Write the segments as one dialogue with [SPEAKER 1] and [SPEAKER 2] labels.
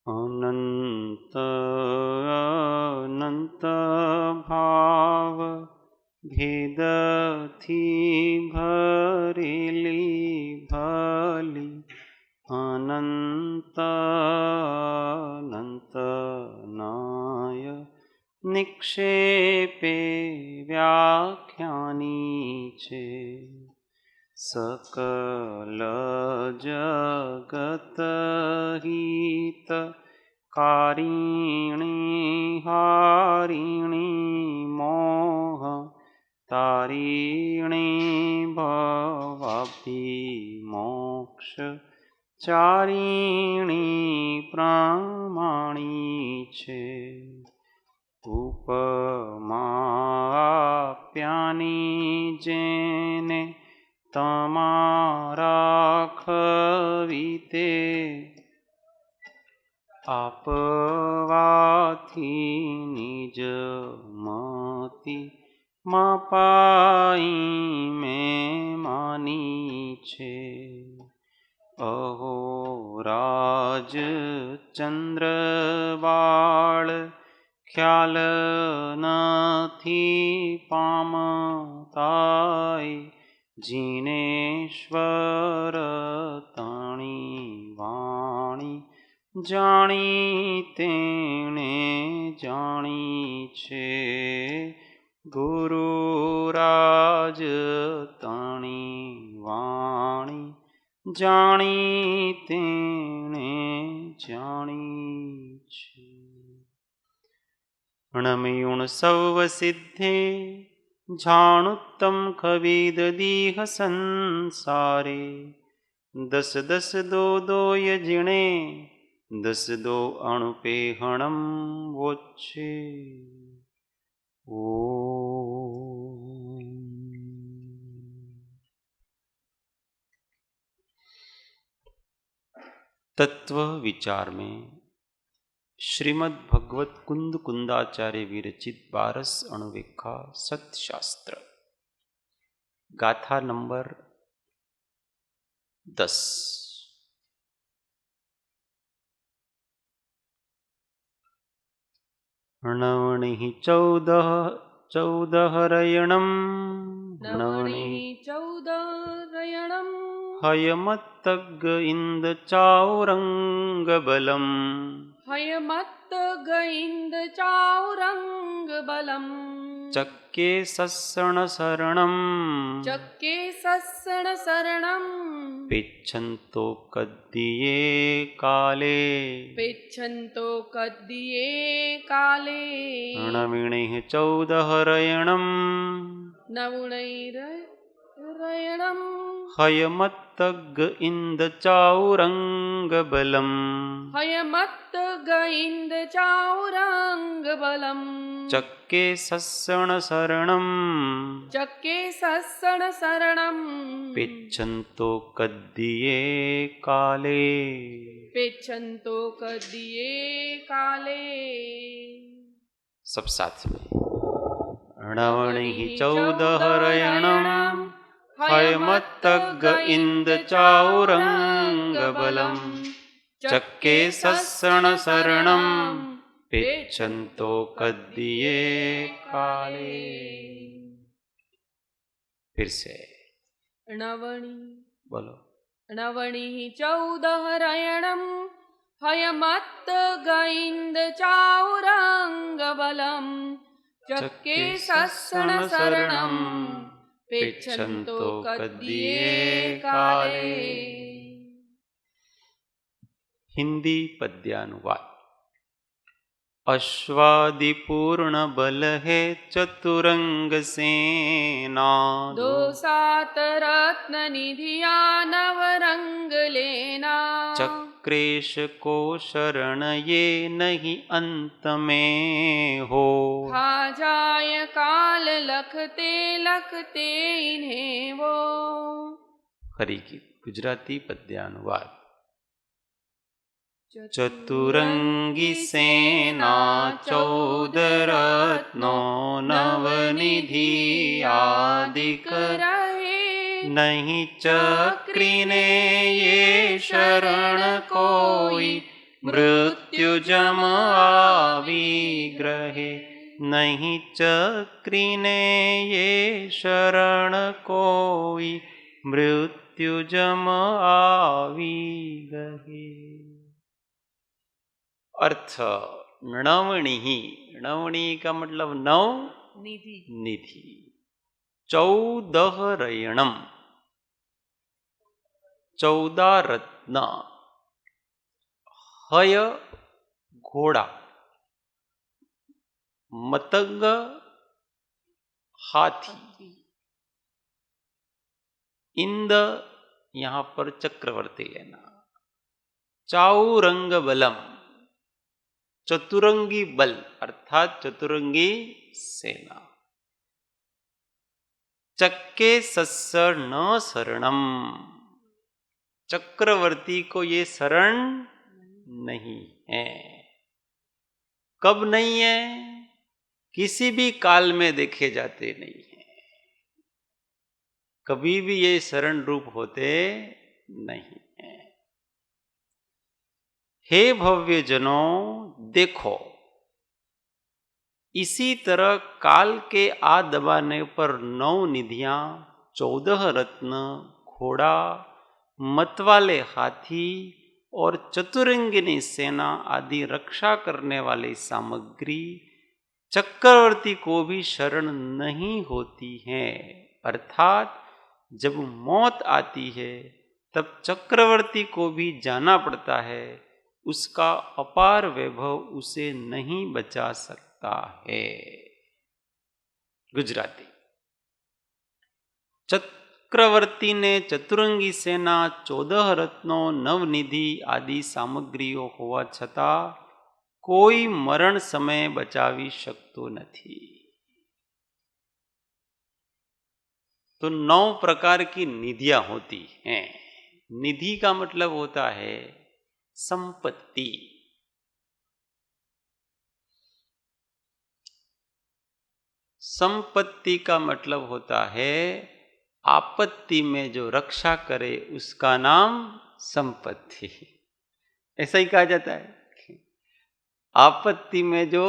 [SPEAKER 1] अनंत अनंत भाव भेदथी भरेली भली अनंत अनंत नाय निक्षेपे व्याख्यानी छे। सकल जगत हित कारिणी हारिणी मोह तारिणी भवाभि मोक्ष चारिणी प्रमाणी छे। उपमा आप्यानी जेने तमारा खवीते आपवाथी निज मती मापाई में मानी छे। अहो राज चंद्र बाळ ख्याल नथी पामताय जिनेश्वर ताणी वाणी जाणी तेणे जाणी छे। गुरुराज ताणी वाणी जाणी तेणे जाणी छे। अणमयुण सव सिद्धे जाणुत्तम खविद दीह संसारे। दस दस दो दो यजिणे दस दो अणुपे हणम वोच्छे। ओ तत्व विचार में श्रीमद् भगवत कुंद कुंदाचार्य विरचित 12 अणुविखा सतशास्त्र गाथा नंबर 10। नवणिः 14 रयणम्
[SPEAKER 2] नवणिः 14 रयणम्
[SPEAKER 1] हयमत्तग इंद चाउरंगबलम्
[SPEAKER 2] हयमत्तग इंद चाउरंगबलम्
[SPEAKER 1] चक्के सस्सण शरणम्
[SPEAKER 2] चक्के सस्सण शरणम्
[SPEAKER 1] पिच्छन्तो कद्दिये काले
[SPEAKER 2] पिच्छन्तो कद्दिये काले
[SPEAKER 1] नवणिः 14 रयणम्
[SPEAKER 2] नवणैरयणम्
[SPEAKER 1] हयमत्तग इंद चाउरंगबलम्
[SPEAKER 2] हयमत्तग इंद चाउरंगबलम्
[SPEAKER 1] चक्के सस्सण शरणम्
[SPEAKER 2] चक्के सस्सण शरणम्
[SPEAKER 1] पिच्छन्तो कद्दिये काले
[SPEAKER 2] पिच्छन्तो कद्दिये काले।
[SPEAKER 1] सब साथ में नवणिः 14 रयणम् हयमत्तग इंद चाउरंगबलम् चक्के सस्सण शरणम् पिच्छन्तो कद्दिये काले। फिर से
[SPEAKER 2] नवणी
[SPEAKER 1] बोलो।
[SPEAKER 2] नवणिः 14 रयणम् हयमत्तग इंद चाउरंगबलम् चक्के सस्सण शरणम् पिच्छन्तो कद्दिये काले।
[SPEAKER 1] हिंदी पद्यानुवाद। अश्वादिपूर्ण बल है चतुरंग सेना
[SPEAKER 2] दो सात रत्न निधिया नवरंग लेना।
[SPEAKER 1] चक्रेश को शरण ये नहीं अंत में हो।
[SPEAKER 2] खा जाय काल लखते लखते इन्हें वो।
[SPEAKER 1] खरी गीत गुजराती पद्यानुवाद। चतुरंगी सेना 14 रत्नो नवनिधि आदिक
[SPEAKER 2] रहे।
[SPEAKER 1] नहीं चक्री ने ये शरण कोई मृत्यु मृत्युजम आविग्रहे नहीं चक्रीने ये शरण कोई मृत्युजम आविगहे। अर्थ नवणी, नवणी का मतलब नव
[SPEAKER 2] निधि
[SPEAKER 1] निधि। 14 रयणम 14 रत्न, हय घोड़ा, मतंग हाथी, इंद यहां पर चक्रवर्ती लेना, चाउरंग बलम चतुरंगी बल अर्थात चतुरंगी सेना, चक्के सस्सर न शरणम चक्रवर्ती को ये शरण नहीं है। कब नहीं है? किसी भी काल में देखे जाते नहीं है, कभी भी ये शरण रूप होते नहीं है। हे भव्य जनों देखो, इसी तरह काल के आ दबाने पर 9 निधियां, 14 रत्न, घोड़ा, मतवाले हाथी और चतुरंगिनी सेना आदि रक्षा करने वाली सामग्री चक्रवर्ती को भी शरण नहीं होती है। अर्थात जब मौत आती है तब चक्रवर्ती को भी जाना पड़ता है, उसका अपार वैभव उसे नहीं बचा सकता है। गुजराती। चक्रवर्ती ने चतुरंगी सेना, 14 रत्नों, नवनिधि आदि सामग्रीओ होवा छता कोई मरण समय बचावी शकतो नहीं। तो 9 प्रकार की निधियां होती हैं। निधि का मतलब होता है संपत्ति। संपत्ति का मतलब होता है आपत्ति में जो रक्षा करे उसका नाम संपत्ति। ऐसा ही कहा जाता है, आपत्ति में जो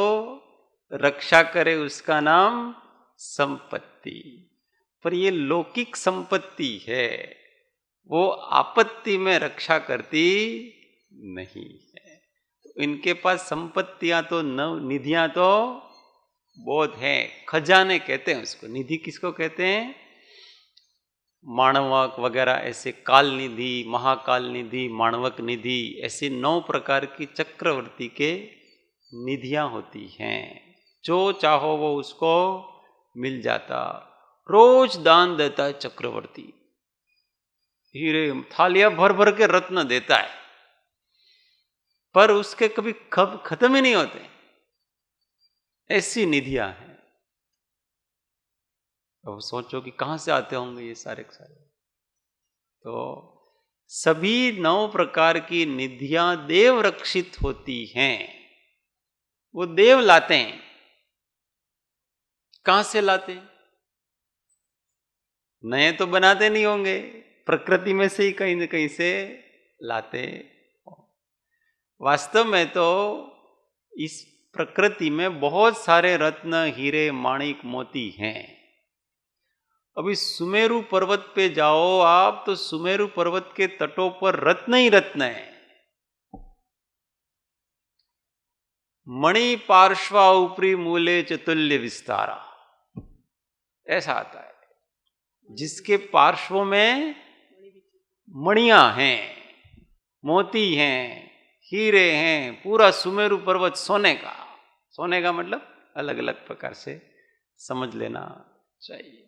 [SPEAKER 1] रक्षा करे उसका नाम संपत्ति। पर ये लौकिक संपत्ति है, वो आपत्ति में रक्षा करती नहीं है। तो इनके पास संपत्तियां तो निधियां तो बहुत हैं, खजाने कहते हैं उसको। निधि किसको कहते हैं? माणवक वगैरह ऐसे काल निधि, महाकाल निधि, माणवक निधि, ऐसे 9 प्रकार की चक्रवर्ती के निधियां होती हैं। जो चाहो वो उसको मिल जाता। रोज दान देता है चक्रवर्ती, हीरे थालियां भर भर के रत्न देता है, पर उसके कभी खत्म ही नहीं होते। ऐसी निधियां हैं। अब सोचो कि कहां से आते होंगे ये सारे के सारे। तो सभी 9 प्रकार की निधियां देव रक्षित होती हैं। वो देव लाते हैं। कहां से लाते हैं? नए तो बनाते नहीं होंगे, प्रकृति में से ही कहीं न कहीं से लाते। वास्तव में तो इस प्रकृति में बहुत सारे रत्न, हीरे, माणिक, मोती हैं। अभी सुमेरु पर्वत पे जाओ आप, तो सुमेरु पर्वत के तटों पर रत्न ही रत्न है। मणि पार्श्वा ऊपरी मूले चतुल्य विस्तारा, ऐसा आता है, जिसके पार्श्वों में मणियां हैं, मोती हैं, हीरे हैं। पूरा सुमेरु पर्वत सोने का। सोने का मतलब अलग अलग प्रकार से समझ लेना चाहिए।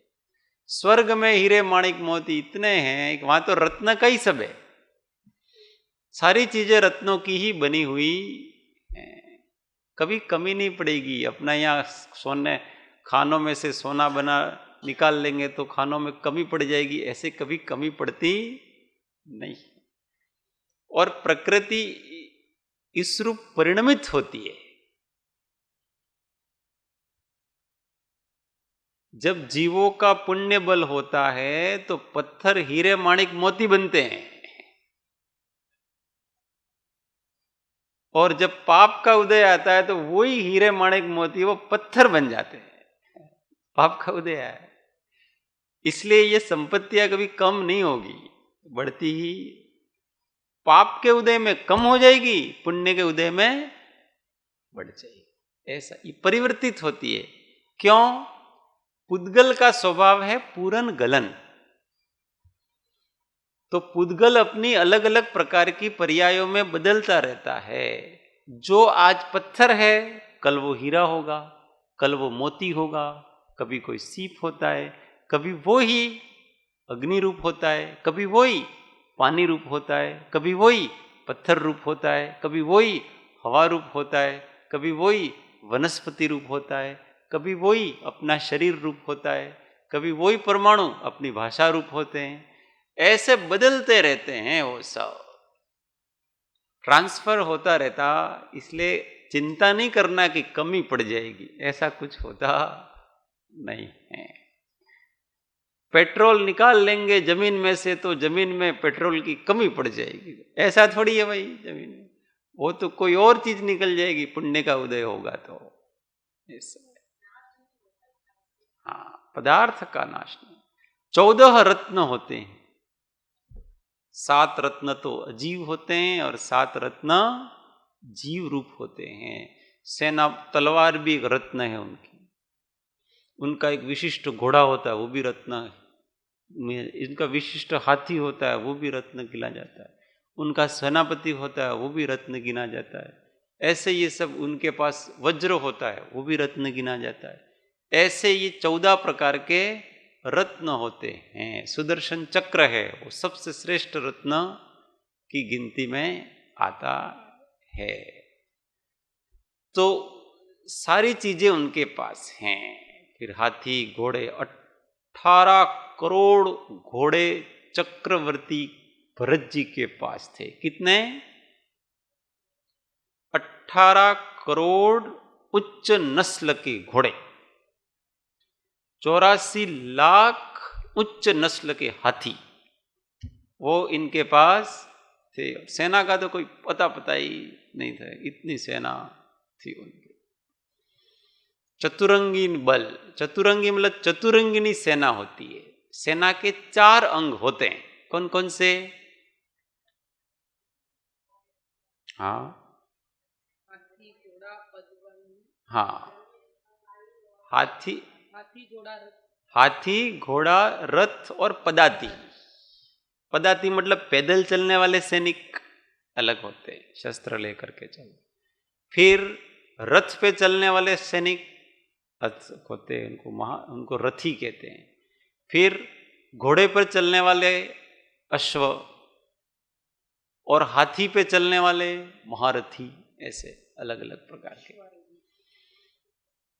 [SPEAKER 1] स्वर्ग में हीरे, माणिक, मोती इतने हैं, वहां तो रत्न का ही सब है। सारी चीजें रत्नों की ही बनी हुई हैं, कभी कमी नहीं पड़ेगी। अपना यहाँ सोने खानों में से सोना बना निकाल लेंगे तो खानों में कमी पड़ जाएगी, ऐसे कभी कमी पड़ती नहीं। और प्रकृति इस रूप परिणमित होती है। जब जीवों का पुण्य बल होता है तो पत्थर, हीरे, माणिक, मोती बनते हैं। और जब पाप का उदय आता है तो वही हीरे माणिक मोती वो पत्थर बन जाते हैं। पाप का उदय है, इसलिए ये संपत्तियां कभी कम नहीं होगी, बढ़ती ही। पाप के उदय में कम हो जाएगी, पुण्य के उदय में बढ़ जाएगी। ऐसा ये परिवर्तित होती है। क्यों? पुद्गल का स्वभाव है पूरन गलन। तो पुद्गल अपनी अलग अलग प्रकार की पर्यायों में बदलता रहता है। जो आज पत्थर है कल वो हीरा होगा, कल वो मोती होगा, कभी कोई सीप होता है, कभी वो ही अग्नि रूप होता है, कभी वही पानी रूप होता है, कभी वही पत्थर रूप होता है, कभी वही हवा रूप होता है, कभी वही वनस्पति रूप होता है, कभी वही अपना शरीर रूप होता है, कभी वही परमाणु अपनी भाषा रूप होते हैं। ऐसे बदलते रहते हैं, वो सब ट्रांसफर होता रहता। इसलिए चिंता नहीं करना कि कमी पड़ जाएगी, ऐसा कुछ होता नहीं है। पेट्रोल निकाल लेंगे जमीन में से तो जमीन में पेट्रोल की कमी पड़ जाएगी, ऐसा थोड़ी है भाई। जमीन में वो तो कोई और चीज निकल जाएगी, पुण्य का उदय होगा तो ऐसा। हाँ, पदार्थ का नाश नहीं। 14 रत्न होते हैं। 7 रत्न तो अजीव होते हैं और 7 रत्न जीव रूप होते हैं। सेना तलवार भी एक रत्न है उनकी। उनका एक विशिष्ट घोड़ा होता है, वो भी रत्न है। इनका विशिष्ट हाथी होता है, वो भी रत्न गिना जाता है। उनका सेनापति होता है, वो भी रत्न गिना जाता है। ऐसे ये सब, उनके पास वज्र होता है, वो भी रत्न गिना जाता है। ऐसे ये 14 प्रकार के रत्न होते हैं। सुदर्शन चक्र है, वो सबसे श्रेष्ठ रत्न की गिनती में आता है। तो सारी चीजें उनके पास हैं। फिर हाथी, घोड़े, 18 करोड़ घोड़े चक्रवर्ती भरत जी के पास थे। कितने? 18 करोड़ उच्च नस्ल के घोड़े, 84 लाख उच्च नस्ल के हाथी, वो इनके पास थे। सेना का तो कोई पता ही नहीं था, इतनी सेना थी उनकी। चतुरंगीन बल, चतुरंगी मतलब चतुरंगिनी सेना होती है। सेना के 4 अंग होते हैं। कौन कौन से? हाँ हाँ, हाथी, घोड़ा, रथ और पदाती। पदाती मतलब पैदल चलने वाले सैनिक अलग होते हैं, शस्त्र लेकर के चल। फिर रथ पे चलने वाले सैनिक होते हैं, उनको रथी कहते हैं। फिर घोड़े पर चलने वाले अश्व, और हाथी पे चलने वाले महारथी। ऐसे अलग अलग प्रकार के।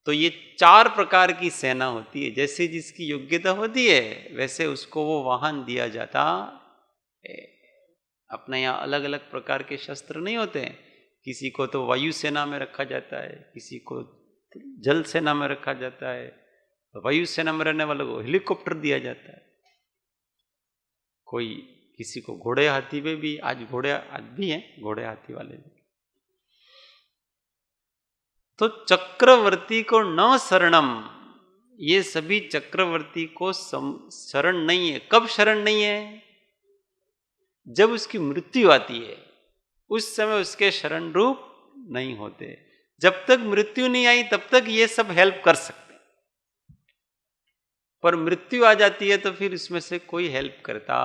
[SPEAKER 1] तो ये 4 प्रकार की सेना होती है। जैसे जिसकी योग्यता होती है वैसे उसको वो वाहन दिया जाता है। अपने यहाँ अलग अलग प्रकार के शस्त्र नहीं होते हैं। किसी को तो वायु सेना में रखा जाता है, किसी को जल सेना में रखा जाता है, वायु सेना में रहने वालों को हेलीकॉप्टर दिया जाता है। कोई किसी को घोड़े हाथी में भी, आज भी हैं घोड़े हाथी वाले भी। तो चक्रवर्ती को न शरणम, ये सभी चक्रवर्ती को शरण नहीं है। कब शरण नहीं है? जब उसकी मृत्यु आती है, उस समय उसके शरण रूप नहीं होते। जब तक मृत्यु नहीं आई तब तक ये सब हेल्प कर सकते, पर मृत्यु आ जाती है तो फिर इसमें से कोई हेल्प करता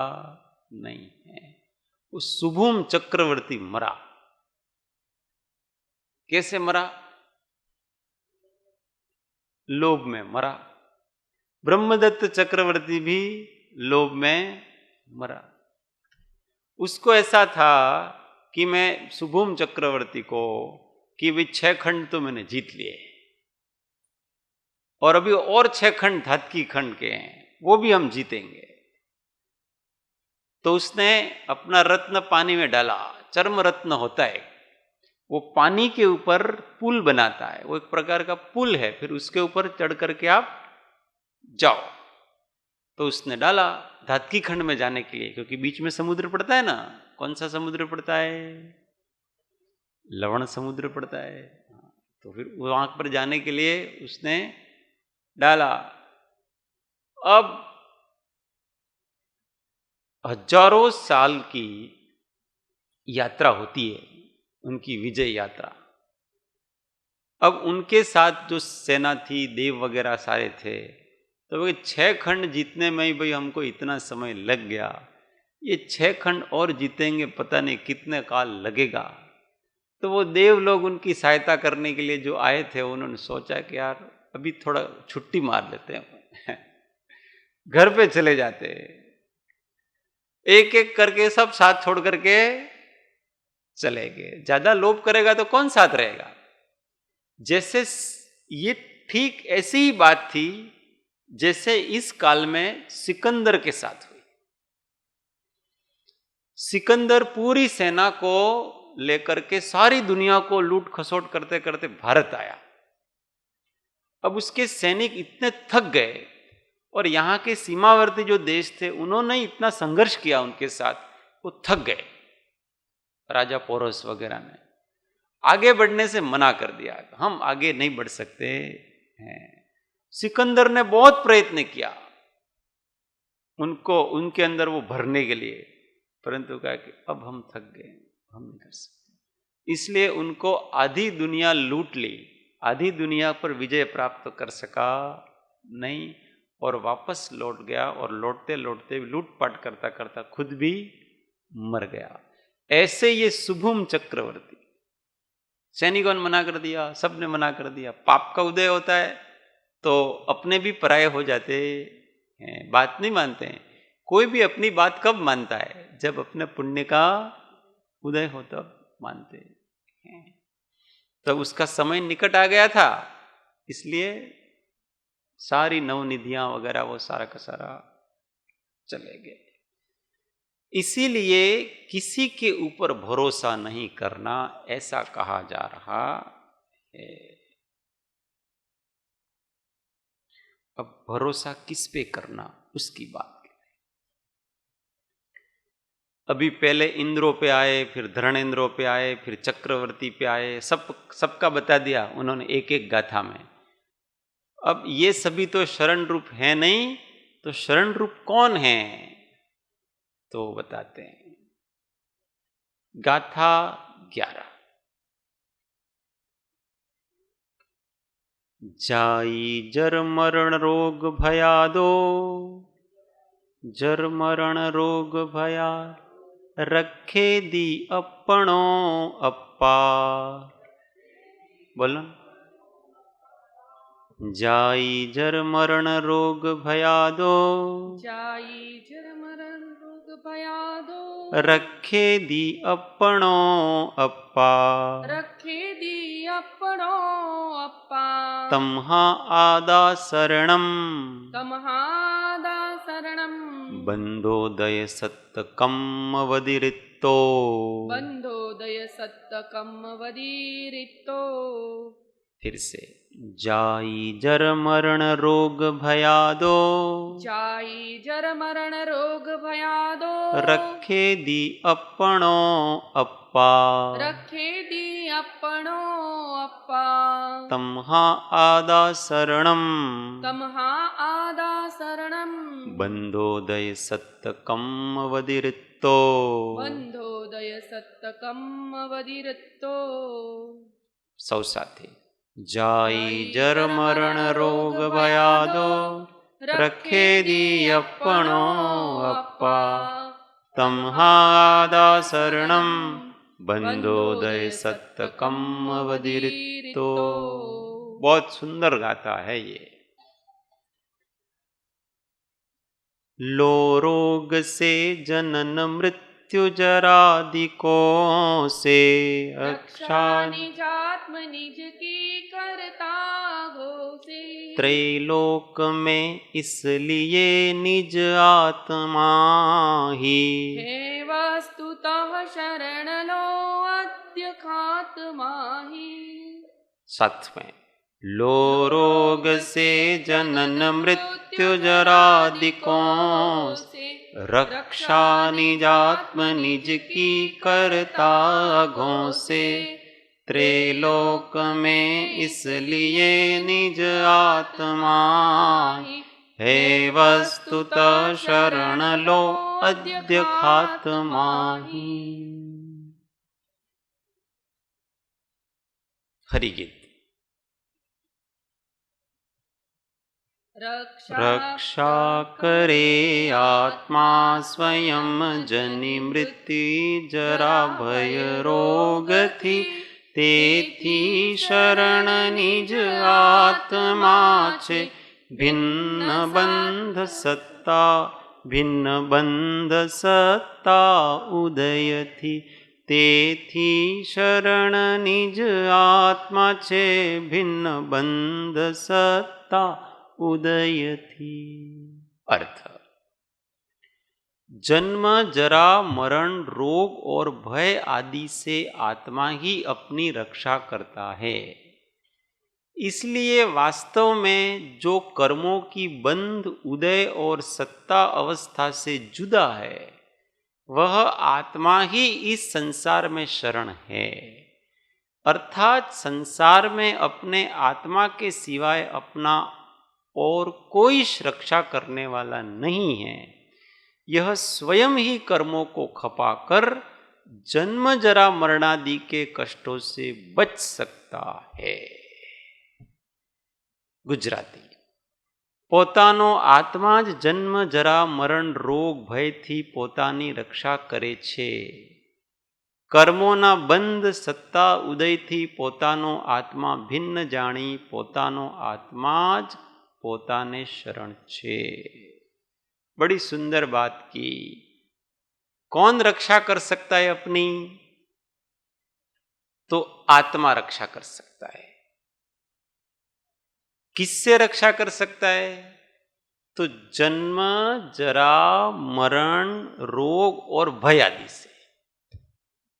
[SPEAKER 1] नहीं है। उस शुभुम चक्रवर्ती मरा। कैसे मरा? लोभ में मरा। ब्रह्मदत्त चक्रवर्ती भी लोभ में मरा। उसको ऐसा था कि मैं शुभुम चक्रवर्ती को कि भी 6 खंड तो मैंने जीत लिए और अभी और 6 खंड धातकी खंड के हैं, वो भी हम जीतेंगे। तो उसने अपना रत्न पानी में डाला। चर्म रत्न होता है, वो पानी के ऊपर पुल बनाता है। वो एक प्रकार का पुल है, फिर उसके ऊपर चढ़ करके आप जाओ। तो उसने डाला धातकी खंड में जाने के लिए, क्योंकि बीच में समुद्र पड़ता है ना। कौन सा समुद्र पड़ता है? लवण समुद्र पड़ता है। तो फिर वहां पर जाने के लिए उसने डाला। अब हजारों साल की यात्रा होती है, उनकी विजय यात्रा। अब उनके साथ जो सेना थी, देव वगैरह सारे थे, तो भाई 6 खंड जीतने में ही भाई हमको इतना समय लग गया, ये 6 खंड और जीतेंगे पता नहीं कितने काल लगेगा। तो वो देव लोग उनकी सहायता करने के लिए जो आए थे, उन्होंने सोचा कि यार अभी थोड़ा छुट्टी मार लेते हैं घर पे चले जाते। एक एक करके सब साथ छोड़ करके चले गए। ज्यादा लोभ करेगा तो कौन साथ रहेगा। जैसे ये ठीक ऐसी ही बात थी जैसे इस काल में सिकंदर के साथ हुई। सिकंदर पूरी सेना को लेकर के सारी दुनिया को लूट खसोट करते करते भारत आया। अब उसके सैनिक इतने थक गए और यहां के सीमावर्ती जो देश थे उन्होंने इतना संघर्ष किया उनके साथ, वो थक गए। राजा पोरस वगैरह ने आगे बढ़ने से मना कर दिया, हम आगे नहीं बढ़ सकते हैं। सिकंदर ने बहुत प्रयत्न किया उनको उनके अंदर वो भरने के लिए, परंतु कहा कि अब हम थक गए, हम नहीं कर सकते। इसलिए उनको आधी दुनिया लूट ली, आधी दुनिया पर विजय प्राप्त कर सका नहीं और वापस लौट गया। और लौटते लौटते लूटपाट करता करता खुद भी मर गया। ऐसे ये शुभम चक्रवर्ती, सैनिकों ने मना कर दिया, सबने मना कर दिया। पाप का उदय होता है तो अपने भी पराये हो जाते हैं, बात नहीं मानते हैं। कोई भी अपनी बात कब मानता है, जब अपने पुण्य का उदय हो तब मानते हैं। तब उसका समय निकट आ गया था, इसलिए सारी नवनिधियां वगैरह वो सारा का सारा चले गए। इसीलिए किसी के ऊपर भरोसा नहीं करना, ऐसा कहा जा रहा है। अब भरोसा किस पे करना, उसकी बात करें। अभी पहले इंद्रों पे आए, फिर धरणेंद्रों पे आए, फिर चक्रवर्ती पे आए, सबका बता दिया उन्होंने एक एक गाथा में। अब ये सभी तो शरण रूप है नहीं, तो शरण रूप कौन है तो बताते हैं। गाथा 11। जाई जर मरण रोग भयादो, जर मरण रोग भया रखे दी अपनो अप्पा। बोलो। जाई जर मरण रोग भयादो,
[SPEAKER 2] जाई जर मरण रोग भयादो,
[SPEAKER 1] रखे दी अपनो अप्पा।
[SPEAKER 2] रखे दी अपनो अप्पा।
[SPEAKER 1] तम्हा आदा शरणम,
[SPEAKER 2] तमहादा शरणम।
[SPEAKER 1] बंधोदय सत्त कम वदिरितो,
[SPEAKER 2] बंधोदय सत्त कम वदीरितो।
[SPEAKER 1] फिर से। जाई जर मरण रोग भयादो,
[SPEAKER 2] जाई जर मरण रोग भयादो,
[SPEAKER 1] रखे दी अपनो अप्पा।
[SPEAKER 2] रखे दी अपनो अप्पा।
[SPEAKER 1] तम्हा आदा शरणम,
[SPEAKER 2] तमहा आदा शरणम।
[SPEAKER 1] बंधोदय सत्त कम वदिरितो।
[SPEAKER 2] बंधोदय सत्त कम वदीरितो।
[SPEAKER 1] सौ साथी। जाई जर मरण रोग भयादो, रखे दी अपनो अप्पा। तम्हा आदा शरणम, बंधोदय सत्त कम वदिरितो। बहुत सुंदर गाथा है ये। लो रोग से जनन मृत्यु जरादिकों से,
[SPEAKER 2] रक्षा निजात्म निज की करता घोषे।
[SPEAKER 1] त्रैलोक में इसलिए निज आत्मा ही,
[SPEAKER 2] हे वस्तुतः शरण लो अद्य खात्मा ही।
[SPEAKER 1] साथ में। लो रोग से जनन मृत्यु जरादिकों से, रक्षा निजात्म निज की करता घों से। त्रिलोक में इसलिए निज आत्मा हे वस्तुतः शरण लो अद्य खात माही। हरि गीत। रक्षा करे आत्मा स्वयं जनि मृत्यु जरा भय रोग थी तेथी शरण निज आत्मा छे भिन्न बंध सत्ता उदय थी तेथी शरण निज आत्मा छे भिन्न बंध सत्ता उदय थी। अर्थ, जन्म जरा मरण रोग और भय आदि से आत्मा ही अपनी रक्षा करता है। इसलिए वास्तव में जो कर्मों की बंध उदय और सत्ता अवस्था से जुदा है वह आत्मा ही इस संसार में शरण है। अर्थात संसार में अपने आत्मा के सिवाय अपना और कोई रक्षा करने वाला नहीं है। यह स्वयं ही कर्मों को खपाकर जन्म जरा मरणादि के कष्टों से बच सकता है। गुजराती। પોતાનો આત્મા જ જન્મ જરા મરણ રોગ ભયથી પોતાની રક્ષા કરે છે। કર્મોના બંધ સત્તા ઉદયથી પોતાનો આત્મા ભિન્ન જાણી પોતાનો આત્મા જ પોતાને शरण छे। बड़ी सुंदर बात की। कौन रक्षा कर सकता है अपनी? तो आत्मा रक्षा कर सकता है। किससे रक्षा कर सकता है? तो जन्म जरा मरण रोग और भय आदि से,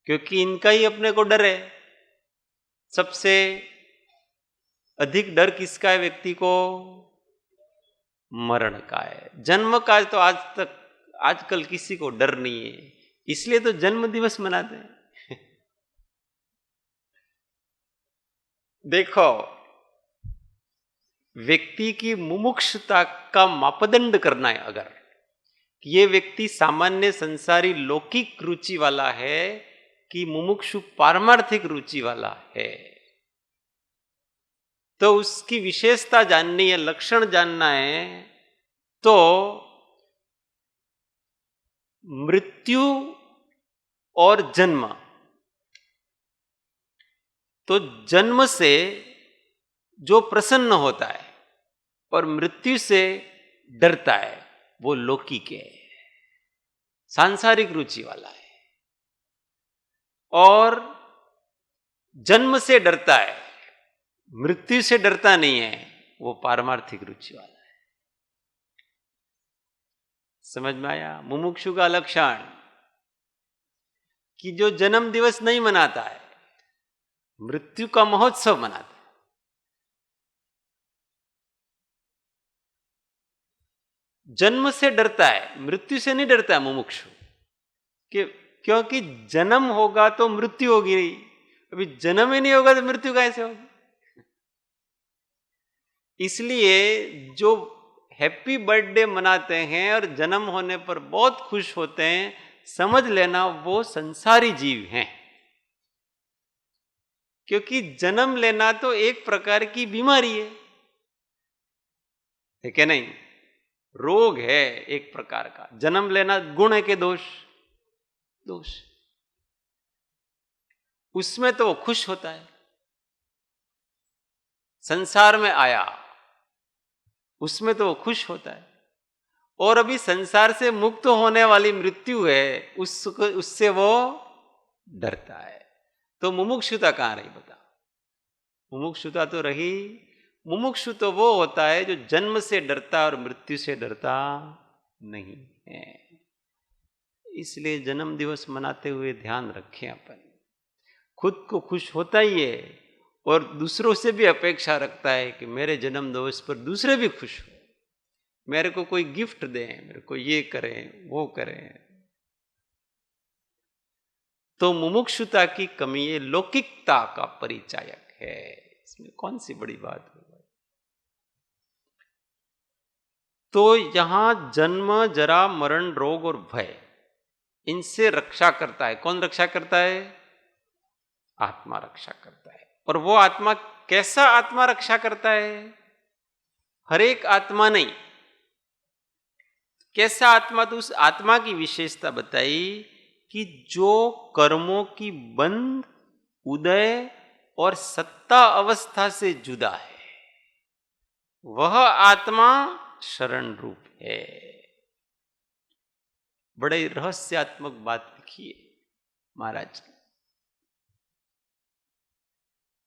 [SPEAKER 1] क्योंकि इनका ही अपने को डर है। सबसे अधिक डर किसका है व्यक्ति को? मरण का है। जन्म का तो आजकल किसी को डर नहीं है, इसलिए तो जन्म दिवस मनाते हैं। देखो, व्यक्ति की मुमुक्षुता का मापदंड करना है अगर ये व्यक्ति सामान्य संसारी लौकिक रुचि वाला है कि मुमुक्षु पारमार्थिक रुचि वाला है, तो उसकी विशेषता जाननी है, लक्षण जानना है। तो मृत्यु और जन्म, तो जन्म से जो प्रसन्न होता है और मृत्यु से डरता है वो लौकिक है, सांसारिक रुचि वाला है। और जन्म से डरता है, मृत्यु से डरता नहीं है, वो पारमार्थिक रुचि वाला है। समझ में आया? मुमुक्षु का लक्षण कि जो जन्म दिवस नहीं मनाता है, मृत्यु का महोत्सव मनाता है। जन्म से डरता है, मृत्यु से नहीं डरता है मुमुक्षु, क्योंकि जन्म होगा तो मृत्यु होगी नहीं। अभी जन्म ही नहीं होगा तो मृत्यु कैसे होगी? इसलिए जो हैप्पी बर्थडे मनाते हैं और जन्म होने पर बहुत खुश होते हैं, समझ लेना वो संसारी जीव हैं। क्योंकि जन्म लेना तो एक प्रकार की बीमारी है कि नहीं? रोग है एक प्रकार का। जन्म लेना गुण है कि दोष? दोष। उसमें तो वो खुश होता है, संसार में आया उसमें तो वो खुश होता है। और अभी संसार से मुक्त होने वाली मृत्यु है, उससे वो डरता है। तो मुमुक्षुता कहां रही बता? मुमुक्षुता तो रही। मुमुक्षु तो वो होता है जो जन्म से डरता और मृत्यु से डरता नहीं है। इसलिए जन्म दिवस मनाते हुए ध्यान रखें, अपन खुद को खुश होता ही है और दूसरों से भी अपेक्षा रखता है कि मेरे जन्म दिवस पर दूसरे भी खुश हो, मेरे को कोई गिफ्ट दें, मेरे को ये करें वो करें। तो मुमुक्षुता की कमी ये लौकिकता का परिचायक है। इसमें कौन सी बड़ी बात है? तो यहां जन्म, जरा, मरण, रोग और भय, इनसे रक्षा करता है। कौन रक्षा करता है? आत्मा रक्षा करता है। और वो आत्मा कैसा आत्मा रक्षा करता है? हर एक आत्मा नहीं। कैसा आत्मा? तो उस आत्मा की विशेषता बताई कि जो कर्मों की बंध, उदय और सत्ता अवस्था से जुदा है, वह आत्मा शरण रूप है। बड़े रहस्यात्मक बात लिखी है महाराज।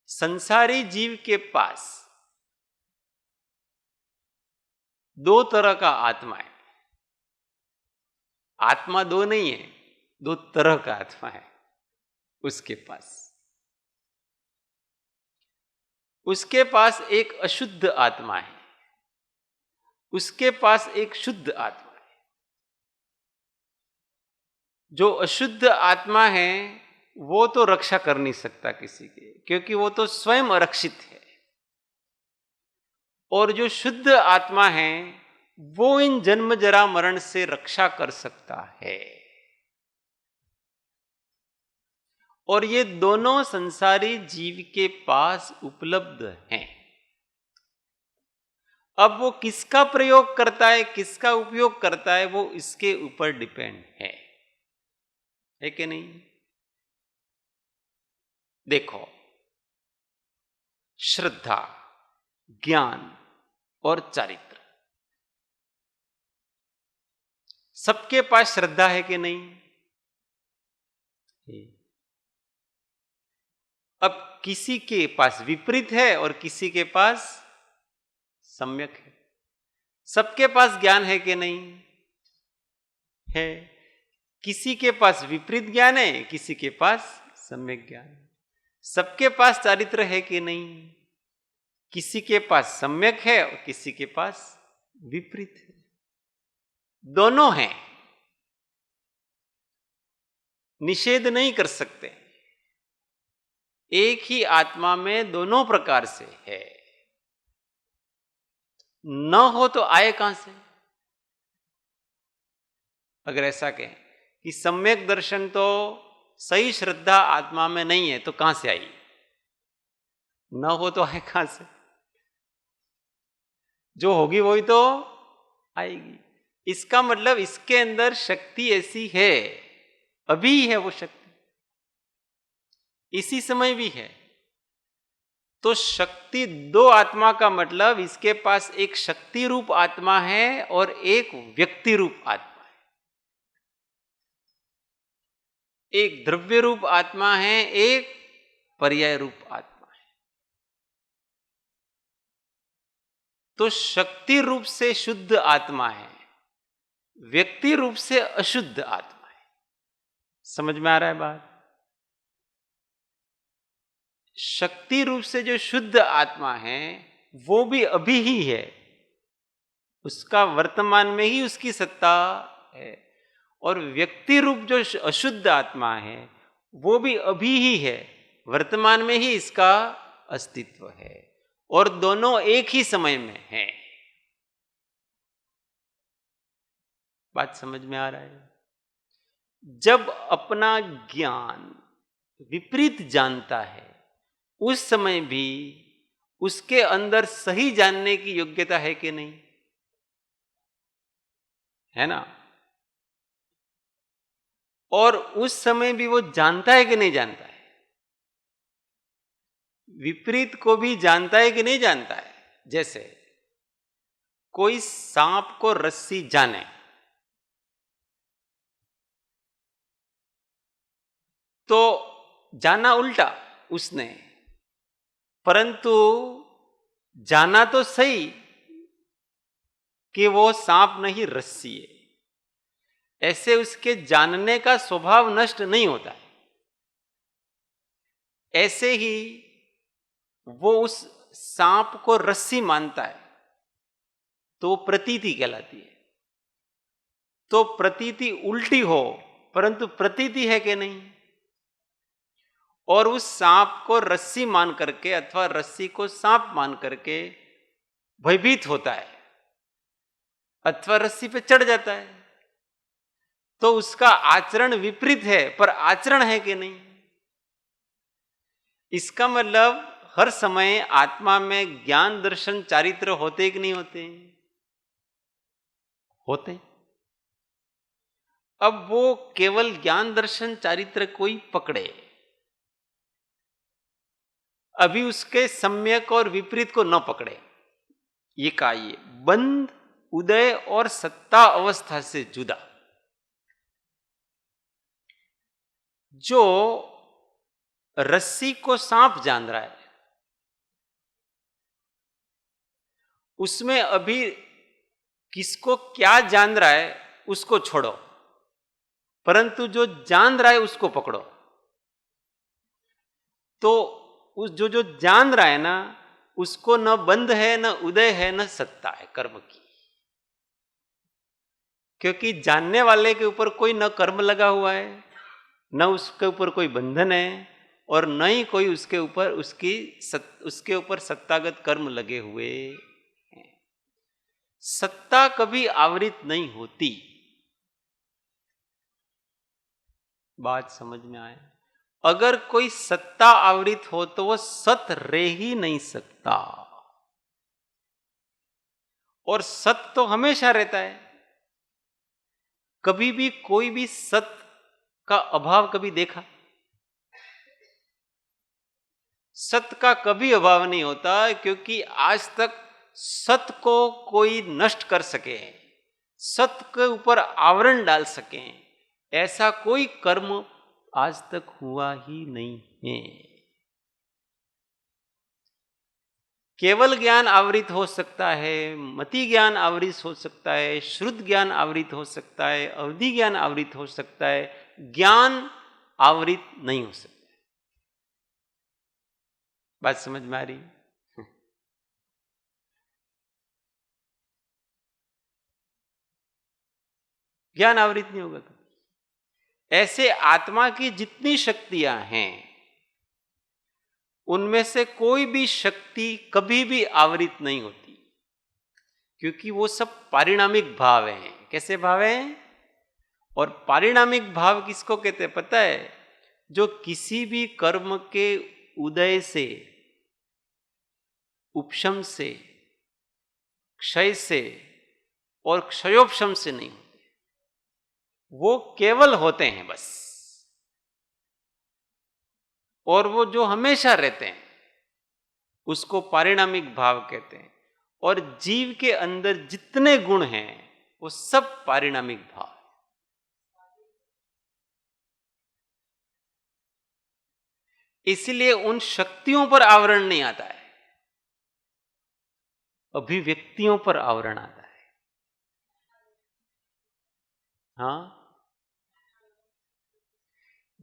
[SPEAKER 1] संसारी जीव के पास दो तरह का आत्मा है। आत्मा दो नहीं है, दो तरह का आत्मा है उसके पास। उसके पास एक अशुद्ध आत्मा है, उसके पास एक शुद्ध आत्मा है। जो अशुद्ध आत्मा है वो तो रक्षा कर नहीं सकता किसी के, क्योंकि वो तो स्वयं अरक्षित है। और जो शुद्ध आत्मा है वो इन जन्म, जरा, मरण से रक्षा कर सकता है। और ये दोनों संसारी जीव के पास उपलब्ध हैं। अब वो किसका प्रयोग करता है, किसका उपयोग करता है, वो इसके ऊपर डिपेंड है कि नहीं? देखो, श्रद्धा, ज्ञान और चारित्र, सबके पास श्रद्धा है कि नहीं? अब किसी के पास विपरीत है और किसी के पास सम्यक है। सबके पास ज्ञान है कि नहीं? है। किसी के पास विपरीत ज्ञान है, किसी के पास सम्यक ज्ञान है। सबके पास चारित्र है कि नहीं? किसी के पास सम्यक है और किसी के पास विपरीत है। दोनों हैं, निषेध नहीं कर सकते। एक ही आत्मा में दोनों प्रकार से है। न हो तो आए कहां से? अगर ऐसा कहें कि सम्यक दर्शन तो सही श्रद्धा आत्मा में नहीं है, तो कहां से आई? न हो तो आए कहां से? जो होगी वही तो आएगी। इसका मतलब इसके अंदर शक्ति ऐसी है, अभी है वो शक्ति, इसी समय भी है। तो शक्ति दो आत्मा का मतलब इसके पास एक शक्ति रूप आत्मा है और एक व्यक्ति रूप आत्मा है। एक द्रव्य रूप आत्मा है, एक पर्याय रूप आत्मा है। तो शक्ति रूप से शुद्ध आत्मा है, व्यक्ति रूप से अशुद्ध आत्मा है। समझ में आ रहा है बात? शक्ति रूप से जो शुद्ध आत्मा है वो भी अभी ही है, उसका वर्तमान में ही उसकी सत्ता है। और व्यक्ति रूप जो अशुद्ध आत्मा है वो भी अभी ही है, वर्तमान में ही इसका अस्तित्व है। और दोनों एक ही समय में है। बात समझ में आ रहा है? जब अपना ज्ञान विपरीत जानता है उस समय भी उसके अंदर सही जानने की योग्यता है कि नहीं? है ना? और उस समय भी वो जानता है कि नहीं जानता है? विपरीत को भी जानता है कि नहीं जानता है? जैसे कोई सांप को रस्सी जाने तो जाना उल्टा उसने, परंतु जाना तो सही कि वो सांप नहीं रस्सी है। ऐसे उसके जानने का स्वभाव नष्ट नहीं होता है। ऐसे ही वो उस सांप को रस्सी मानता है तो वो प्रतीति कहलाती है। तो प्रतीति उल्टी हो परंतु प्रतीति है कि नहीं? और उस सांप को रस्सी मान करके अथवा रस्सी को सांप मान करके भयभीत होता है अथवा रस्सी पे चढ़ जाता है, तो उसका आचरण विपरीत है, पर आचरण है कि नहीं? इसका मतलब हर समय आत्मा में ज्ञान दर्शन चारित्र होते कि नहीं होते? होते। अब वो केवल ज्ञान दर्शन चारित्र कोई पकड़े, अभी उसके सम्यक और विपरीत को न पकड़े, ये कहिए बंध, उदय और सत्ता अवस्था से जुदा। जो रस्सी को सांप जान रहा है, उसमें अभी किसको क्या जान रहा है उसको छोड़ो, परंतु जो जान रहा है उसको पकड़ो। तो उस जो जान रहा है ना, उसको न बंध है, न उदय है, न सत्ता है कर्म की, क्योंकि जानने वाले के ऊपर कोई न कर्म लगा हुआ है, न उसके ऊपर कोई बंधन है, और न ही कोई उसके ऊपर उसके ऊपर सत्तागत कर्म लगे हुए हैं। सत्ता कभी आवृत नहीं होती। बात समझ में आए? अगर कोई सत्ता आवृत हो तो वो सत रह ही नहीं सकता, और सत तो हमेशा रहता है। कभी भी कोई भी सत का अभाव कभी देखा? सत्य का कभी अभाव नहीं होता, क्योंकि आज तक सत्य को कोई नष्ट कर सके, सत्य के ऊपर आवरण डाल सके, ऐसा कोई कर्म आज तक हुआ ही नहीं है। केवल ज्ञान आवृत हो सकता है, मति ज्ञान आवृत हो सकता है, श्रुत ज्ञान आवृत हो सकता है, अवधि ज्ञान आवृत हो सकता है, ज्ञान आवृत नहीं हो सकता। बात समझ में आ रही? ज्ञान आवृत नहीं होगा। ऐसे आत्मा की जितनी शक्तियां हैं, उनमें से कोई भी शक्ति कभी भी आवृत नहीं होती, क्योंकि वो सब पारिणामिक भाव हैं। कैसे भाव हैं? और पारिणामिक भाव किसको कहते हैं पता है? जो किसी भी कर्म के उदय से, उपशम से, क्षय से और क्षयोपशम से नहीं होते, वो केवल होते हैं बस। और वो जो हमेशा रहते हैं उसको पारिणामिक भाव कहते हैं। और जीव के अंदर जितने गुण हैं वो सब पारिणामिक भाव। इसलिए उन शक्तियों पर आवरण नहीं आता है, अभिव्यक्तियों पर आवरण आता है। हाँ,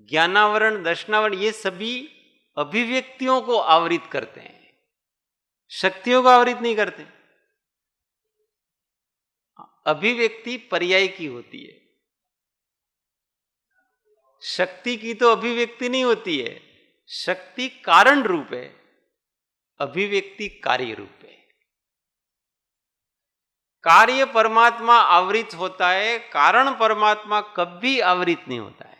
[SPEAKER 1] ज्ञानावरण, दर्शनावरण, ये सभी अभिव्यक्तियों को आवृत करते हैं, शक्तियों को आवृत नहीं करते। अभिव्यक्ति पर्याय की होती है, शक्ति की तो अभिव्यक्ति नहीं होती है। शक्ति कारण रूप है, अभिव्यक्ति कार्य रूप है। कार्य परमात्मा आवृत होता है, कारण परमात्मा कभी आवृत नहीं होता है।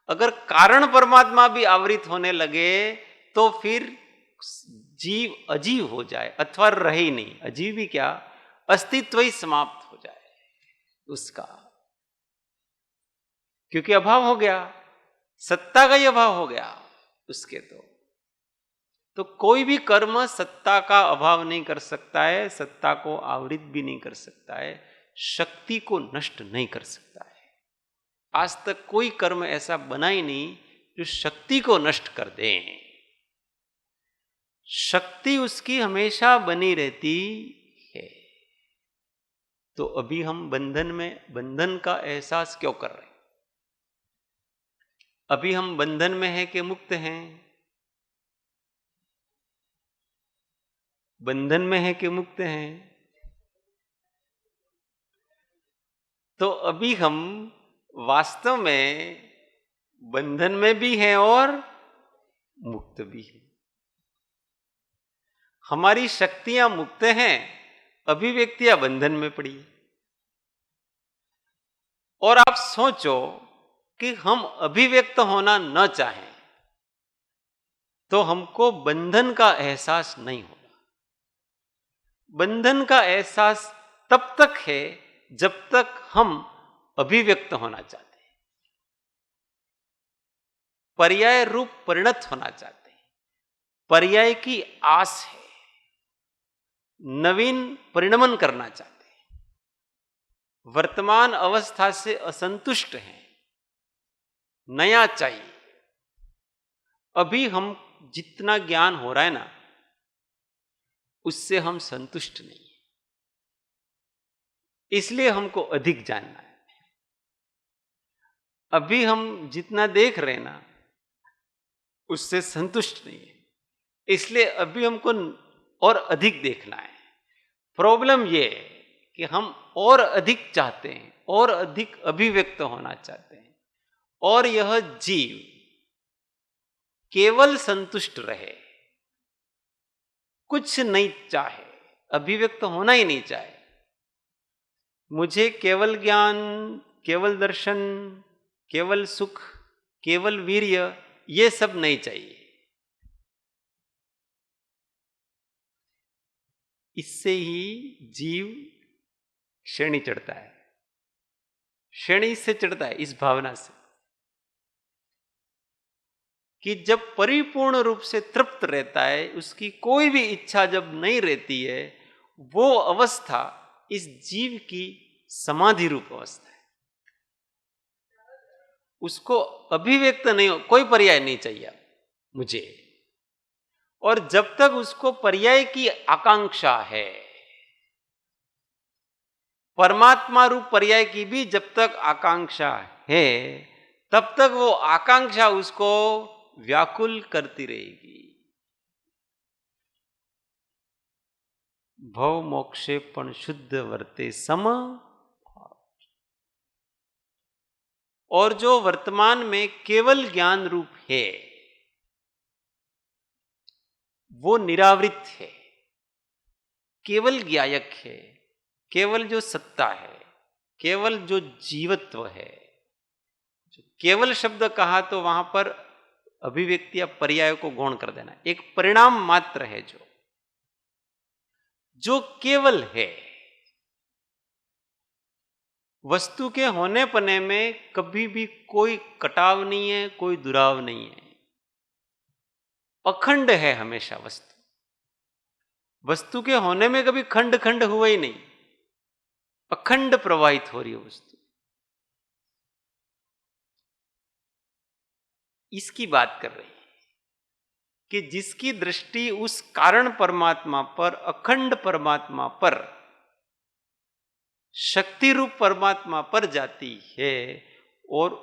[SPEAKER 1] अगर कारण परमात्मा भी आवृत होने लगे तो फिर जीव अजीव हो जाए अथवा रहे ही नहीं। अजीव भी क्या, अस्तित्व ही समाप्त हो जाए उसका, क्योंकि अभाव हो गया, सत्ता का ही अभाव हो गया उसके। तो कोई भी कर्म सत्ता का अभाव नहीं कर सकता है, सत्ता को आवृत भी नहीं कर सकता है, शक्ति को नष्ट नहीं कर सकता है। आज तक कोई कर्म ऐसा बना ही नहीं जो शक्ति को नष्ट कर दे। शक्ति उसकी हमेशा बनी रहती है। तो अभी हम बंधन का एहसास क्यों कर रहे हैं? अभी हम बंधन में हैं कि मुक्त हैं? बंधन में है कि मुक्त हैं? तो अभी हम वास्तव में बंधन में भी हैं और मुक्त भी है। हमारी शक्तियां मुक्त हैं, अभिव्यक्तियां बंधन में पड़ी है। और आप सोचो कि हम अभिव्यक्त होना न चाहें तो हमको बंधन का एहसास नहीं होगा। बंधन का एहसास तब तक है जब तक हम अभिव्यक्त होना चाहते हैं, पर्याय रूप परिणत होना चाहते हैं, पर्याय की आस है, नवीन परिणमन करना चाहते हैं, वर्तमान अवस्था से असंतुष्ट हैं, नया चाहिए। अभी हम जितना ज्ञान हो रहा है ना, उससे हम संतुष्ट नहीं है, इसलिए हमको अधिक जानना है। अभी हम जितना देख रहे हैं ना, उससे संतुष्ट नहीं है, इसलिए अभी हमको और अधिक देखना है। प्रॉब्लम यह है कि हम और अधिक चाहते हैं, और अधिक अभिव्यक्त होना चाहते हैं, और यह जीव केवल संतुष्ट रहे, कुछ नहीं चाहे, अभिव्यक्त होना ही नहीं चाहे। मुझे केवल ज्ञान, केवल दर्शन, केवल सुख, केवल वीर्य, ये सब नहीं चाहिए। इससे ही जीव श्रेणी चढ़ता है, श्रेणी से चढ़ता है इस भावना से कि जब परिपूर्ण रूप से तृप्त रहता है, उसकी कोई भी इच्छा जब नहीं रहती है, वो अवस्था इस जीव की समाधि रूप अवस्था है। उसको अभिव्यक्त नहीं हो, कोई पर्याय नहीं चाहिए मुझे। और जब तक उसको पर्याय की आकांक्षा है, परमात्मा रूप पर्याय की भी जब तक आकांक्षा है, तब तक वो आकांक्षा उसको व्याकुल करती रहेगी। भव मोक्षे पण शुद्ध वर्ते सम। और जो वर्तमान में केवल ज्ञान रूप है, वो निरावृत है, केवल ज्ञायक है, केवल जो सत्ता है, केवल जो जीवत्व है। केवल शब्द कहा तो वहां पर अभिव्यक्ति या पर्याय को गौण कर देना, एक परिणाम मात्र है जो केवल है। वस्तु के होने पने में कभी भी कोई कटाव नहीं है, कोई दुराव नहीं है, अखंड है हमेशा वस्तु। वस्तु के होने में कभी खंड खंड हुआ ही नहीं, अखंड प्रवाहित हो रही है वस्तु। इसकी बात कर रही है कि जिसकी दृष्टि उस कारण परमात्मा पर, अखंड परमात्मा पर, शक्ति रूप परमात्मा पर जाती है, और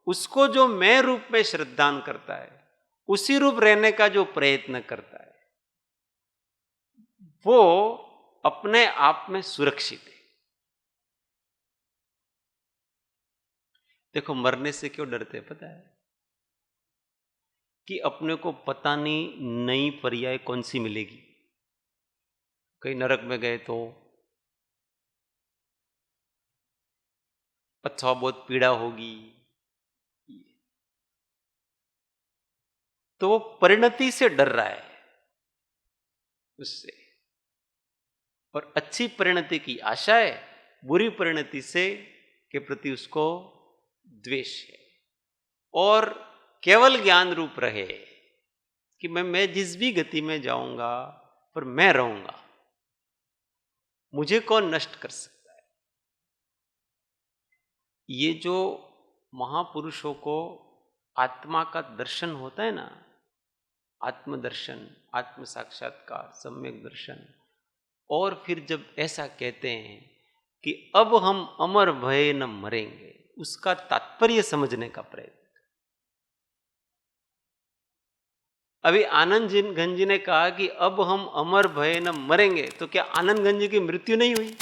[SPEAKER 1] उसको जो मैं रूप में श्रद्धान करता है, उसी रूप रहने का जो प्रयत्न करता है, वो अपने आप में सुरक्षित है। देखो, मरने से क्यों डरते हैं पता है? कि अपने को पता नहीं नई पर्याय कौन सी मिलेगी। कहीं नरक में गए तो अच्छा बहुत पीड़ा होगी, तो वो परिणति से डर रहा है उससे, और अच्छी परिणति की आशा है, बुरी परिणति से के प्रति उसको द्वेष है। और केवल ज्ञान रूप रहे कि मैं जिस भी गति में जाऊंगा पर मैं रहूंगा, मुझे कौन नष्ट कर सकता है। ये जो महापुरुषों को आत्मा का दर्शन होता है ना, आत्मदर्शन, आत्म साक्षात्कार, सम्यक दर्शन, और फिर जब ऐसा कहते हैं कि अब हम अमर भय न मरेंगे, उसका तात्पर्य समझने का प्रयत्न। अभी आनंद गंज जी ने कहा कि अब हम अमर भय न मरेंगे, तो क्या आनंद गंज जी की मृत्यु नहीं हुई?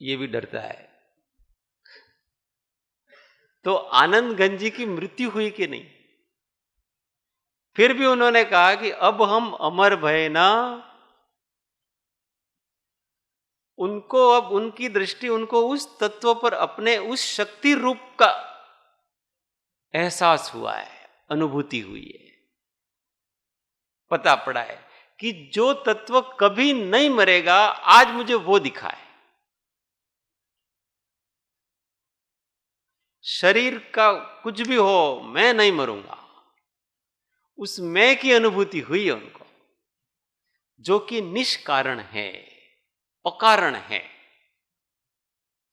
[SPEAKER 1] ये भी डरता है। तो आनंद गंज जी की मृत्यु हुई कि नहीं? फिर भी उन्होंने कहा कि अब हम अमर भय ना, उनको अब उनकी दृष्टि, उनको उस तत्व पर, अपने उस शक्ति रूप का एहसास हुआ है, अनुभूति हुई है, पता पड़ा है कि जो तत्व कभी नहीं मरेगा, आज मुझे वो दिखा है। शरीर का कुछ भी हो, मैं नहीं मरूंगा, उस मैं की अनुभूति हुई है उनको, जो कि निष्कारण है, अकारण है,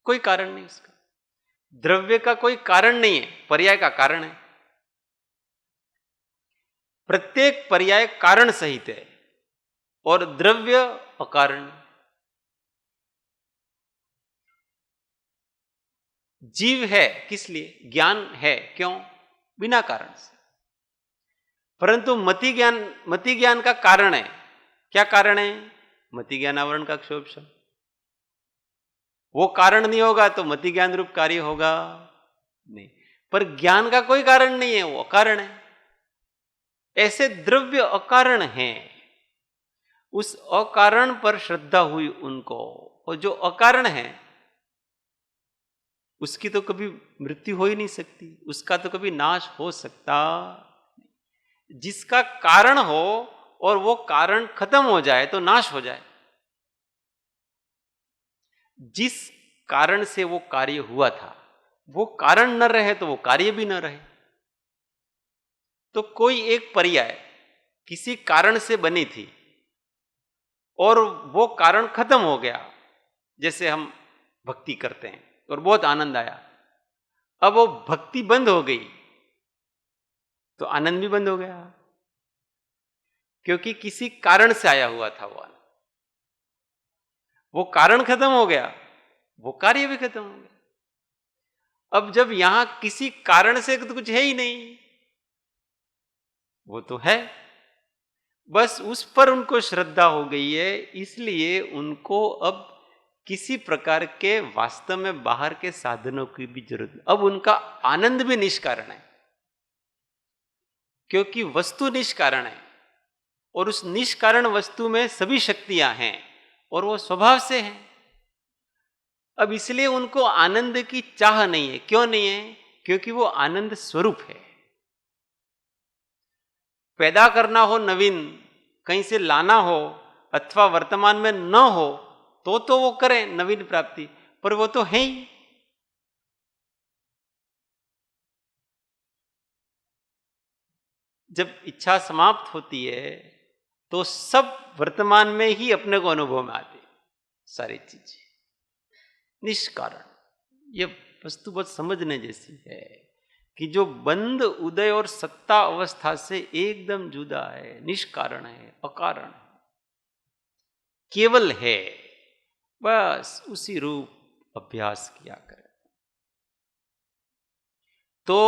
[SPEAKER 1] कोई कारण नहीं उसका। द्रव्य का कोई कारण नहीं है, पर्याय का कारण है। प्रत्येक पर्याय कारण सहित है और द्रव्य अकारण। जीव है किस लिए? ज्ञान है, क्यों? बिना कारण से। परंतु मति ज्ञान का कारण है। क्या कारण है? मति ज्ञान आवरण का क्षोभशम। वो कारण नहीं होगा तो मति ज्ञान रूप कार्य होगा नहीं। पर ज्ञान का कोई कारण नहीं है, वो अकारण है। ऐसे द्रव्य अकारण है, उस अकारण पर श्रद्धा हुई उनको, और जो अकारण है उसकी तो कभी मृत्यु हो ही नहीं सकती, उसका तो कभी नाश हो सकता। जिसका कारण हो और वो कारण खत्म हो जाए तो नाश हो जाए। जिस कारण से वो कार्य हुआ था, वो कारण न रहे तो वो कार्य भी न रहे। तो कोई एक पर्याय किसी कारण से बनी थी और वो कारण खत्म हो गया, जैसे हम भक्ति करते हैं और बहुत आनंद आया, अब वो भक्ति बंद हो गई तो आनंद भी बंद हो गया, क्योंकि किसी कारण से आया हुआ था वो आनंद। वो कारण खत्म हो गया, वो कार्य भी खत्म हो गया। अब जब यहां किसी कारण से तो कुछ है ही नहीं, वो तो है, बस उस पर उनको श्रद्धा हो गई है, इसलिए उनको अब किसी प्रकार के वास्तव में बाहर के साधनों की भी जरूरत नहीं। अब उनका आनंद भी निष्कारण है, क्योंकि वस्तु निष्कारण है और उस निष्कारण वस्तु में सभी शक्तियां हैं और वो स्वभाव से हैं। अब इसलिए उनको आनंद की चाह नहीं है। क्यों नहीं है? क्योंकि वो आनंद स्वरूप है। पैदा करना हो नवीन, कहीं से लाना हो, अथवा वर्तमान में न हो तो वो करें नवीन प्राप्ति, पर वो तो है ही। जब इच्छा समाप्त होती है तो सब वर्तमान में ही अपने को अनुभव में आती सारी चीजें, निष्कारण। ये वस्तु बहुत समझने जैसी है कि जो बंद उदय और सत्ता अवस्था से एकदम जुदा है, निष्कारण है, अकारण है, केवल है, बस उसी रूप अभ्यास किया करें। तो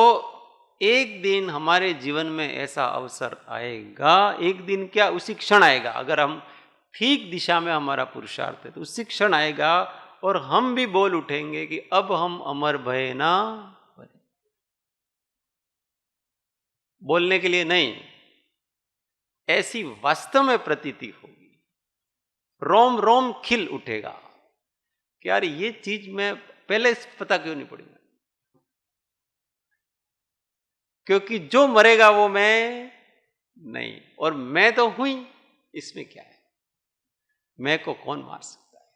[SPEAKER 1] एक दिन हमारे जीवन में ऐसा अवसर आएगा, एक दिन क्या, उसी क्षण आएगा, अगर हम ठीक दिशा में हमारा पुरुषार्थ है तो उसी क्षण आएगा और हम भी बोल उठेंगे कि अब हम अमर भय ना बने। बोलने के लिए नहीं, ऐसी वास्तव में प्रतीति होगी, रोम रोम खिल उठेगा कि यार ये चीज मैं पहले पता क्यों नहीं पड़ी। क्योंकि जो मरेगा वो मैं नहीं, और मैं तो हुई, इसमें क्या है? मैं को कौन मार सकता है?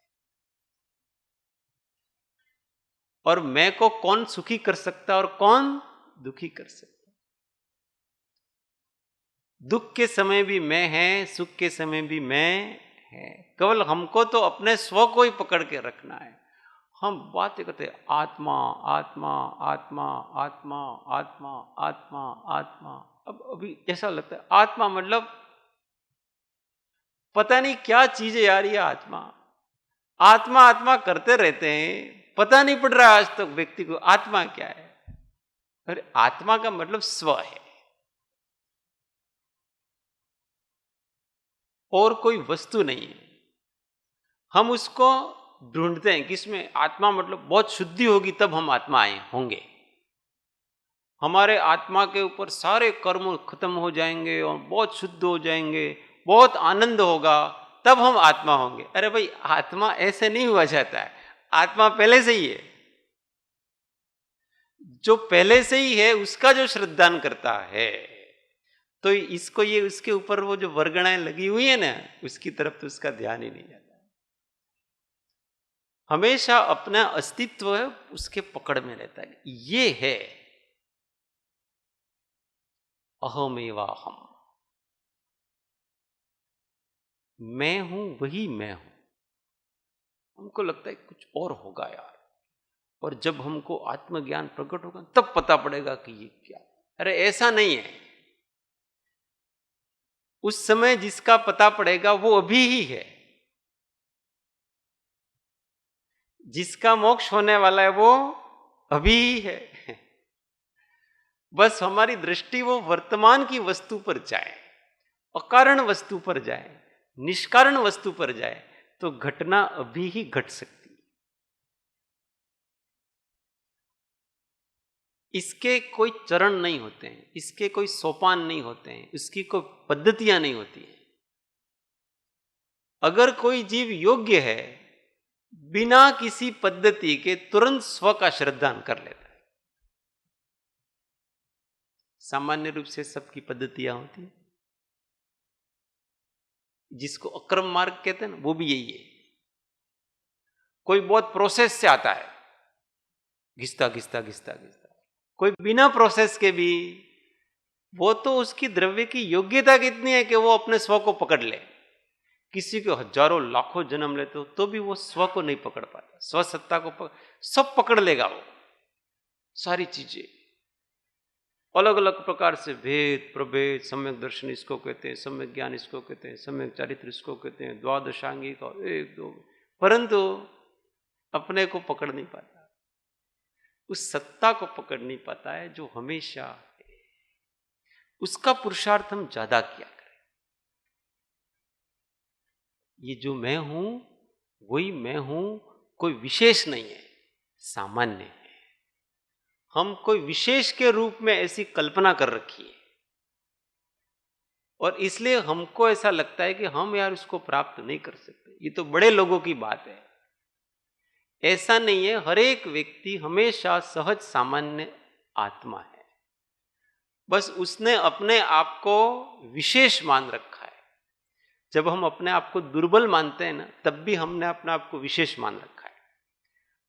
[SPEAKER 1] और मैं को कौन सुखी कर सकता है और कौन दुखी कर सकता है? दुख के समय भी मैं है, सुख के समय भी मैं है। केवल हमको तो अपने स्व को ही पकड़ के रखना है। हम बातें करते आत्मा आत्मा आत्मा आत्मा आत्मा आत्मा आत्मा। अब अभी ऐसा लगता है आत्मा मतलब पता नहीं क्या चीज है यार ये आत्मा। आत्मा आत्मा करते रहते हैं, पता नहीं पड़ रहा आज तक व्यक्ति को आत्मा क्या है। अरे आत्मा का मतलब स्व है, और कोई वस्तु नहीं है। हम उसको ढूंढते हैं किसमें? आत्मा मतलब बहुत शुद्धि होगी तब हम आत्मा आए होंगे। हमारे आत्मा के ऊपर सारे कर्म खत्म हो जाएंगे और बहुत शुद्ध हो जाएंगे, बहुत आनंद होगा, तब हम आत्मा होंगे। अरे भाई, आत्मा ऐसे नहीं हुआ जाता है, आत्मा पहले से ही है। जो पहले से ही है उसका जो श्रद्धान करता है, तो इसको ये उसके ऊपर वो जो वर्गणाएं लगी हुई है ना, उसकी तरफ तो उसका ध्यान ही नहीं जाता। हमेशा अपना अस्तित्व है उसके पकड़ में रहता है। ये है अहमेवाहम, मैं हूं वही मैं हूं। हमको लगता है कुछ और होगा यार, और जब हमको आत्मज्ञान प्रकट होगा तब पता पड़ेगा कि ये क्या। अरे ऐसा नहीं है, उस समय जिसका पता पड़ेगा वो अभी ही है। जिसका मोक्ष होने वाला है वो अभी ही है। बस हमारी दृष्टि वो वर्तमान की वस्तु पर जाए, अकारण वस्तु पर जाए, निष्कारण वस्तु पर जाए, तो घटना अभी ही घट सकती है। इसके कोई चरण नहीं होते हैं, इसके कोई सोपान नहीं होते हैं, इसकी कोई पद्धतियां नहीं होती हैं। अगर कोई जीव योग्य है, बिना किसी पद्धति के तुरंत स्व का श्रद्धान कर लेता है। सामान्य रूप से सबकी पद्धतियां होती हैं, जिसको अक्रम मार्ग कहते हैं ना, वो भी यही है। कोई बहुत प्रोसेस से आता है, घिसता घिसता घिसता घिसता। कोई बिना प्रोसेस के भी, वो तो उसकी द्रव्य की योग्यता कितनी है कि वो अपने स्व को पकड़ ले। किसी के हजारों लाखों जन्म लेते हो तो भी वो स्व को नहीं पकड़ पाता, स्व सत्ता को सब पकड़ लेगा वो। सारी चीजें अलग अलग प्रकार से, भेद प्रभेद, सम्यक दर्शन इसको कहते हैं, सम्यक ज्ञान इसको कहते हैं, सम्यक चारित्र इसको कहते हैं, द्वादशांगिक और एक दो, परंतु अपने को पकड़ नहीं पाता, उस सत्ता को पकड़ नहीं पाता है जो हमेशा है। उसका पुरुषार्थ हम ज्यादा किया करें। ये जो मैं हूं वही मैं हूं, कोई विशेष नहीं है, सामान्य है। हम कोई विशेष के रूप में ऐसी कल्पना कर रखी है, और इसलिए हमको ऐसा लगता है कि हम यार उसको प्राप्त नहीं कर सकते। ये तो बड़े लोगों की बात है। ऐसा नहीं है, हर एक व्यक्ति हमेशा सहज सामान्य आत्मा है, बस उसने अपने आप को विशेष मान रखा है। जब हम अपने आप को दुर्बल मानते हैं ना, तब भी हमने अपने आप को विशेष मान रखा है,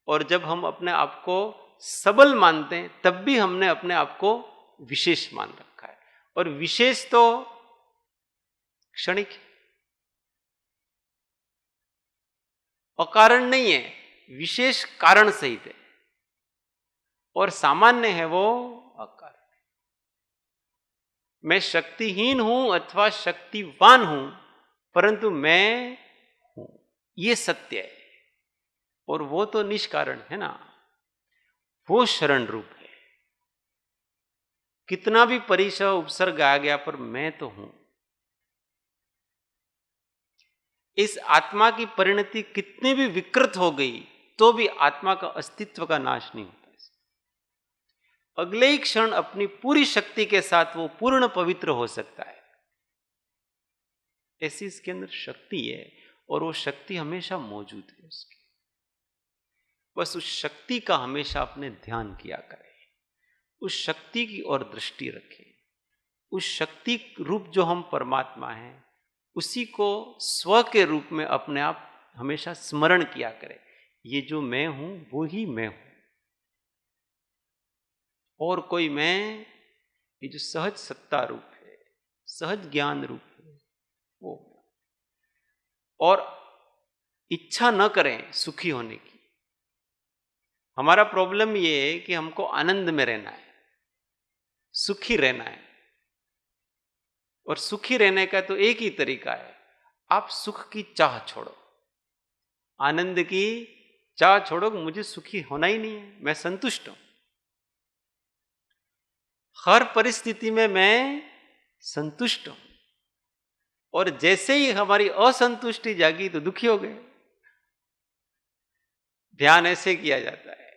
[SPEAKER 1] और जब हम अपने आप को सबल मानते हैं तब भी हमने अपने आप को विशेष मान रखा है। और विशेष तो क्षणिक है, अकारण नहीं है, विशेष कारण सहित है, और सामान्य है वो अकारण। मैं शक्तिहीन हूं अथवा शक्तिवान हूं, परंतु मैं हूं, ये सत्य है। और वो तो निष्कारण है ना, वो शरण रूप है। कितना भी परिचय उपसर्ग आ गया पर मैं तो हूं। इस आत्मा की परिणति कितनी भी विकृत हो गई तो भी आत्मा का अस्तित्व का नाश नहीं होता। अगले ही क्षण अपनी पूरी शक्ति के साथ वो पूर्ण पवित्र हो सकता है। ऐसी इसके अंदर शक्ति है, और वो शक्ति हमेशा मौजूद है उसकी। बस उस शक्ति का हमेशा अपने ध्यान किया करें, उस शक्ति की ओर दृष्टि रखें। उस शक्ति रूप जो हम परमात्मा हैं, उसी को स्व के रूप में अपने आप हमेशा स्मरण किया करें। ये जो मैं हूं वो ही मैं हूं, और कोई मैं, ये जो सहज सत्ता रूप है, सहज ज्ञान रूप है, वो। और इच्छा न करें सुखी होने की। हमारा प्रॉब्लम ये है कि हमको आनंद में रहना है, सुखी रहना है। और सुखी रहने का तो एक ही तरीका है, आप सुख की चाह छोड़ो, आनंद की चाह छोड़ो। मुझे सुखी होना ही नहीं है, मैं संतुष्ट हूं, हर परिस्थिति में मैं संतुष्ट हूं। और जैसे ही हमारी असंतुष्टि जागी तो दुखी हो गए। ध्यान ऐसे किया जाता है,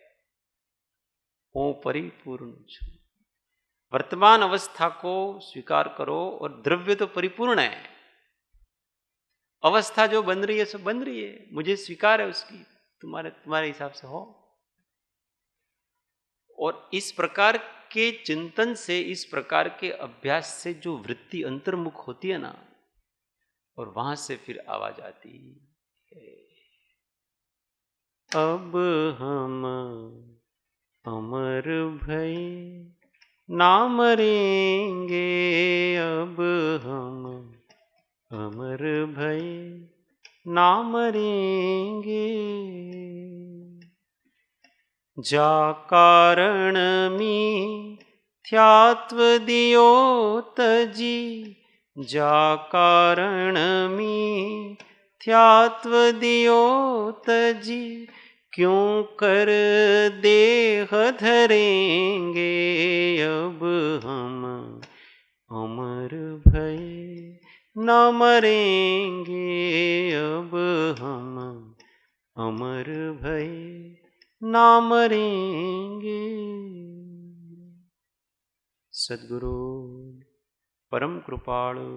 [SPEAKER 1] ओ परिपूर्ण छु। वर्तमान अवस्था को स्वीकार करो, और द्रव्य तो परिपूर्ण है, अवस्था जो बन रही है सब बन रही है, मुझे स्वीकार है उसकी, तुम्हारे हिसाब से हो। और इस प्रकार के चिंतन से, इस प्रकार के अभ्यास से जो वृत्ति अंतर्मुख होती है ना, और वहां से फिर आवाज आती है, अब हम अमर भय ना मरेंगे, अब हम अमर भय ना मरेंगे, जा कारण मिथ्यात्व दियो तजी, जा कारण मिथ्यात्व दियो तजी, क्यों कर देह धरेंगे, अब हम अमर भय न मरेंगे, अब हम अमर भय न मरेंगे। सद्गुरु परम कृपाळु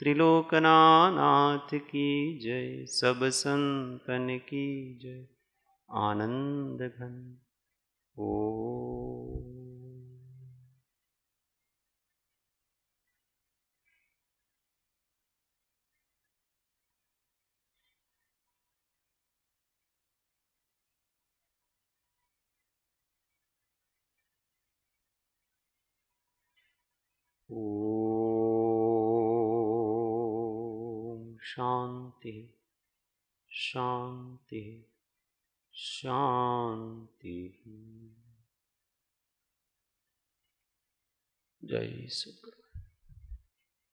[SPEAKER 1] त्रिलोकनाथ की जय, सब संतन की जय, आनंद घन ओ। ओम शांति शांति शांति। जय सद्गुरु।